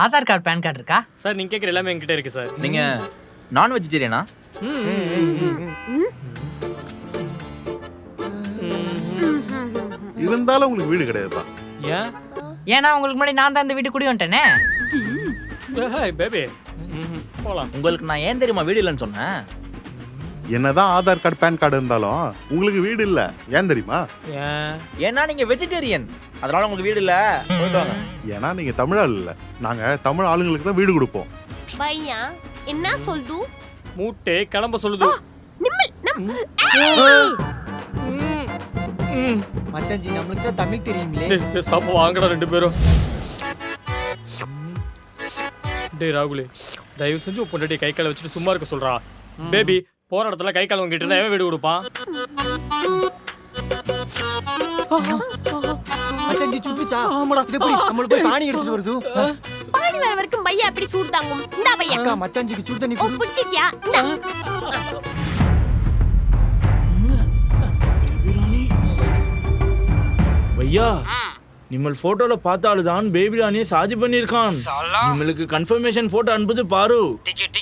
Aadhaar card pan card இருக்கா? Sir நீங்க கேக்குற எல்லாமே என்கிட்ட இருக்கு சார். நீங்க நான் வெஜிடேரியனா? இருந்தாலும் உங்களுக்கு வீடு கிடையாதுப்பா. ஏன்? ஏன்னா உங்களுக்கு முன்னாடி நான் தான் இந்த வீட்டு குடி வந்துட்டேனே. Hi baby. போலாம். உங்களுக்கு நான் ஏன் தெரியுமா வீடு இல்லைன்னு சொன்னேன்? என்னதான் ஆதார் கார்டு பேன் கார்டு இருந்தாலும் உங்களுக்கு வீடு இல்ல. ஏன் தெரியுமா? ஏன்? ஏன்னா நீங்க வெஜிடேரியன், அதனால உங்களுக்கு வீடு இல்ல. போயிட்டு வாங்க. ஏன்னா நீங்க தமிழ் ஆள் இல்ல. நாங்க தமிழ் ஆளுங்களுக்கு தான் வீடு கொடுப்போம். பையா என்ன சொல்து? மூட்டை கிளம்ப சொல்லுது. மச்சாஞ்சி நம்மளுக்கு தான் தமிழ் தெரியுங்களே. டேய் சாப்ப வாங்கடா ரெண்டு பேரும். டேய் ராகுலே, தயவு செஞ்சு பொண்டாட்டி கை கால வச்சுட்டு சும்மா இருக்க சொல்றா. பேபி போற இடத்துல கை கால் வாங்கிட்டு இருந்தா எவன் வீடு கொடுப்பான்? மச்சாஞ்சி சுட்டுச்சா? ஆமாடா. இது எப்படி நம்மளுக்கு போய் பானி எடுத்துட்டு வருது? பானி வர வரைக்கும் பையா எப்படி சூடு தாங்கும்? இந்தா பையா. அக்கா மச்சாஞ்சிக்கு சுடு தண்ணி ஓ குடு. பிடிச்சிட்டியா? இந்தா. भैया निम्मल फोटोல பார்த்தாலுதான் பேபி ராணியை சாதி பண்ணிருக்கான். நிம்மலுக்கு கன்ஃபர்மேஷன் போட்டோ அனுப்புது பாரு. டிக்கெட்